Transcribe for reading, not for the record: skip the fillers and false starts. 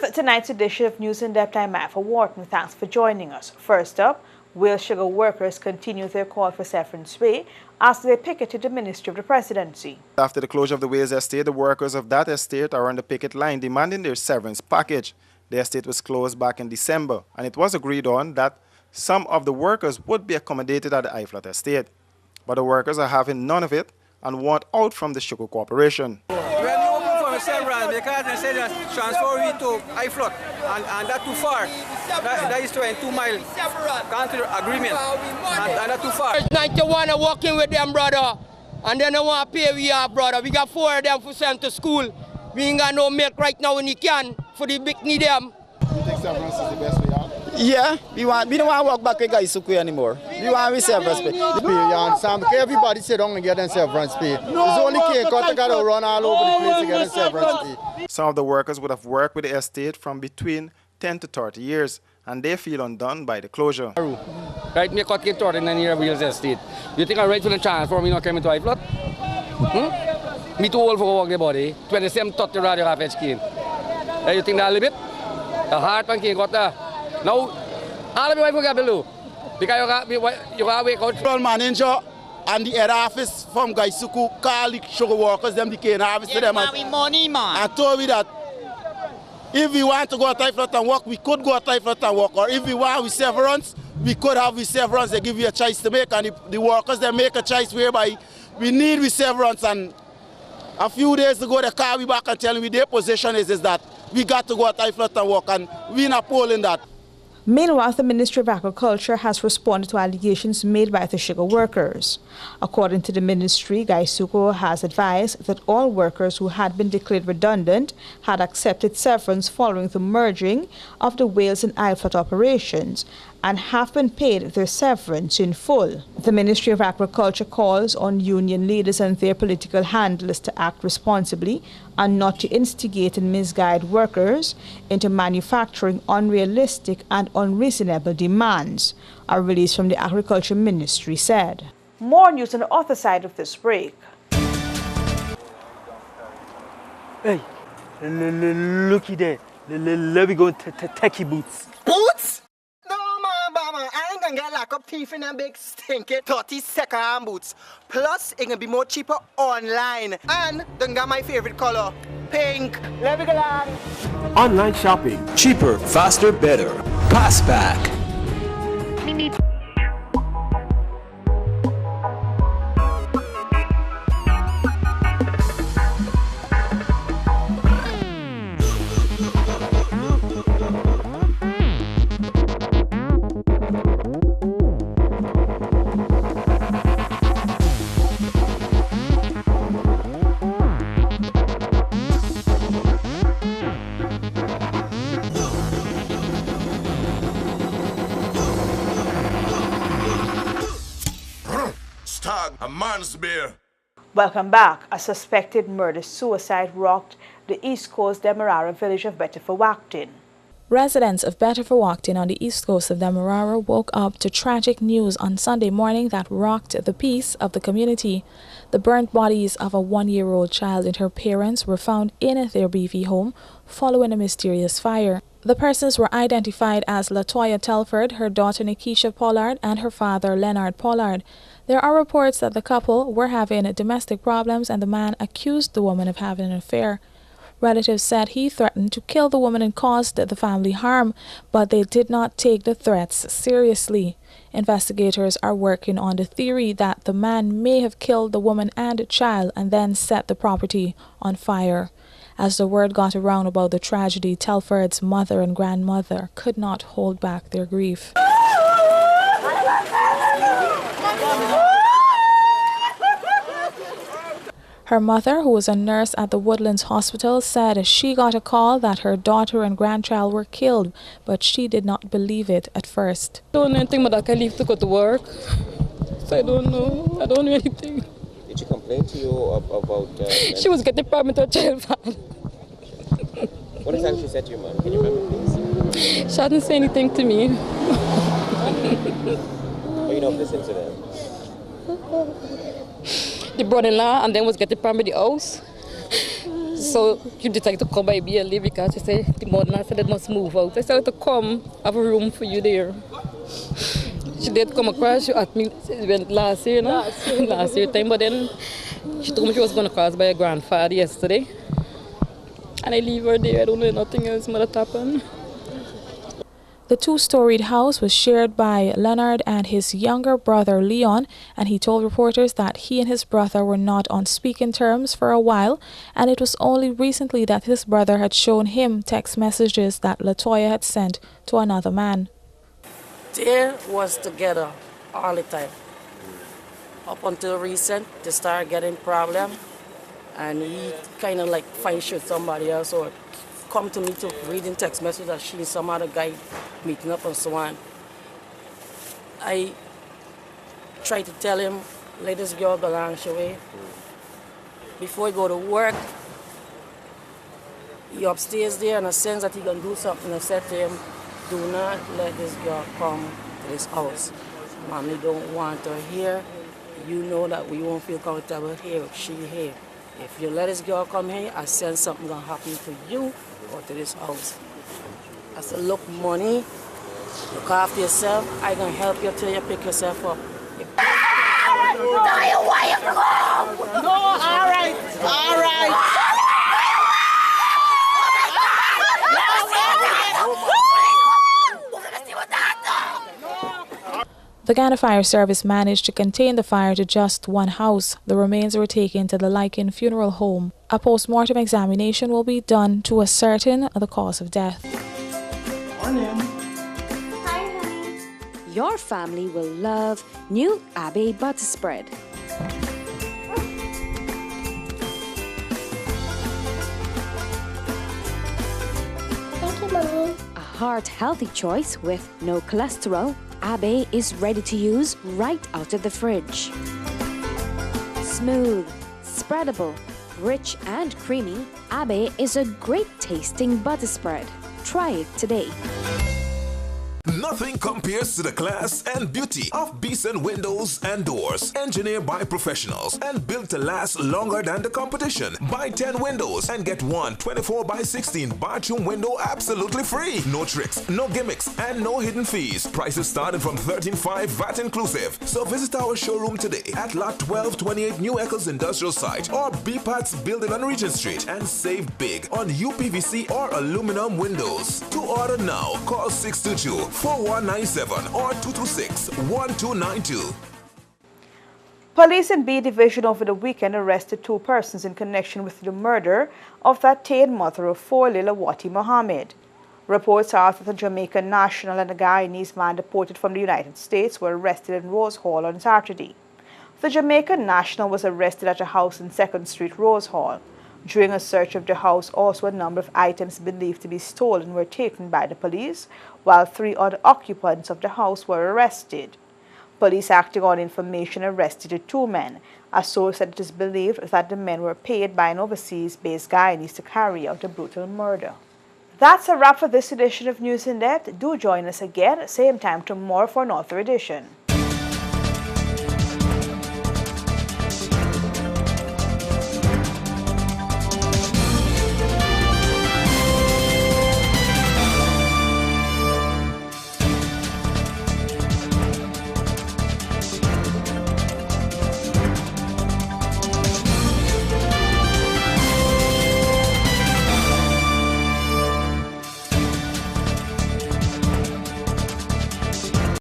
With tonight's edition of News in Depth, I'm Matt Wharton. Thanks for joining us. First up, Wales sugar workers continue their call for severance pay after they picketed the Ministry of the Presidency. After the closure of the Wales estate, the workers of that estate are on the picket line demanding their severance package. The estate was closed back in December, and it was agreed on that some of the workers would be accommodated at the Iflot estate. But the workers are having none of it and want out from the Sugar Corporation. Several because they said that transfer we to Iflot and that's too far. That is 22 miles. Country agreement and that's too far. 91 are working with them, brother, and then they want to pay we are, brother. We got 4 of them for send to school. We ain't got no milk right now when you can for the big need them. You think severance is the best way out? Yeah, we don't want to walk back with guys anymore. We want to severance pay. You understand? Because everybody sit down and get them severance pay. It's only K-Cut that got to run all over the place to get them severance pay. Some of the workers would have worked with the estate from between 10 to 30 years, and they feel undone by the closure. Right, me cut 39 years of Wales estate. You think I right for the transfer me not coming to Iflot? Me too old for work the body. 27, 30 radio half HK. You think that a little bit? The heart man can't got there. Now, all of you wife will get below. Because you got to wake out. The manager and the head office from Gaisuku call the sugar workers, them the cane harvest to them. Money, man. And told me that if we want to go to Iflot and work, we could go to Iflot and work. Or if we want with severance, we could have with severance. They give you a choice to make. And the workers, they make a choice whereby we need with severance. And a few days ago, they call me back and tell me their position is that we got to go to Iflot and work. And we're not polling that. Meanwhile, the Ministry of Agriculture has responded to allegations made by the sugar workers. According to the ministry, Gaisuku has advised that all workers who had been declared redundant had accepted severance following the merging of the Wales and Iflot operations and have been paid their severance in full. The Ministry of Agriculture calls on union leaders and their political handlers to act responsibly and not to instigate and misguide workers into manufacturing unrealistic and unreasonable demands, a release from the Agriculture Ministry said. More news on the other side of this break. Hey, looky there. Let me go to techie boots. Boots? No, mama, I ain't gonna get like a thief in them big stinky 30-second boots. Plus, it can be more cheaper online. And don't get my favorite color, pink. Let me go along. Online shopping. Cheaper, faster, better. Passback. A man's beer. Welcome back. A suspected murder-suicide rocked the East Coast Demerara village of Bedford-Wacton. Residents of Bedford-Wacton on the east coast of Demerara woke up to tragic news on Sunday morning that rocked the peace of the community. The burnt bodies of a 1-year-old child and her parents were found in their beefy home following a mysterious fire. The persons were identified as Latoya Telford, her daughter Nikisha Pollard, and her father Leonard Pollard. There are reports that the couple were having domestic problems and the man accused the woman of having an affair. Relatives said he threatened to kill the woman and caused the family harm, but they did not take the threats seriously. Investigators are working on the theory that the man may have killed the woman and child and then set the property on fire. As the word got around about the tragedy, Telford's mother and grandmother could not hold back their grief. Her mother, who was a nurse at the Woodlands Hospital, said she got a call that her daughter and grandchild were killed, but she did not believe it at first. I don't know anything, but I can leave to go to work. So I don't know. I don't know anything. Did she complain to you about... She was getting pregnant with her child. What exactly she said to you, Mom? Can you remember, please? She hadn't said anything to me. But you know of this incident? The brother-in-law and then was getting pregnant with the house. So you decide to come by BLE because you say the mother said they must move out. I said to come, have a room for you there. She did come across, she asked me last year, no? Last year time, but then she told me she was going to cross by her grandfather yesterday. And I leave her there, I don't know nothing else might happen. The two-storied house was shared by Leonard and his younger brother Leon, and he told reporters that he and his brother were not on speaking terms for a while, and it was only recently that his brother had shown him text messages that Latoya had sent to another man. They was together all the time. Up until recent, they started getting problem, and he kind of like find shit somebody else or come to me to reading text messages that she and some other guy meeting up and so on. I tried to tell him, let this girl go along your way. Before he go to work, he upstairs there and I sense that he gonna do something. I said to him, do not let this girl come to this house. Mommy don't want her here. You know that we won't feel comfortable here if she here. If you let this girl come here, I sense something gonna happen to you or to this house. I said, look, money, look after yourself. I gonna help you till you pick yourself up. No, all right, all right. The Ghana Fire Service managed to contain the fire to just one house. The remains were taken to the Lycan Funeral Home. A post-mortem examination will be done to ascertain the cause of death. Hi, honey. Your family will love new Abbey butter spread. Thank you, Mommy. A heart-healthy choice with no cholesterol. Abbey is ready to use right out of the fridge. Smooth, spreadable, rich and creamy, Abbey is a great tasting butter spread. Try it today. Nothing compares to the class and beauty of Beeson Windows and Doors. Engineered by professionals and built to last longer than the competition. Buy 10 windows and get one 24x16 bathroom window absolutely free. No tricks, no gimmicks, and no hidden fees. Prices starting from $13.5 VAT inclusive. So visit our showroom today at Lot 1228 New Eccles Industrial Site or BPAT's building on Regent Street and save big on UPVC or aluminum windows. To order now, call 622-4197 or 226-1292. Police in B Division over the weekend arrested 2 persons in connection with the murder of that teen mother of 4, Lilawati Mohammed. Reports are that a Jamaican national and a Guyanese man deported from the United States were arrested in Rose Hall on Saturday. The Jamaican national was arrested at a house in 2nd Street, Rose Hall. During a search of the house, also a number of items believed to be stolen were taken by the police, while 3 other occupants of the house were arrested. Police acting on information arrested the 2 men. A source said it is believed that the men were paid by an overseas-based Guyanese to carry out a brutal murder. That's a wrap for this edition of News in Depth. Do join us again, same time tomorrow for another edition.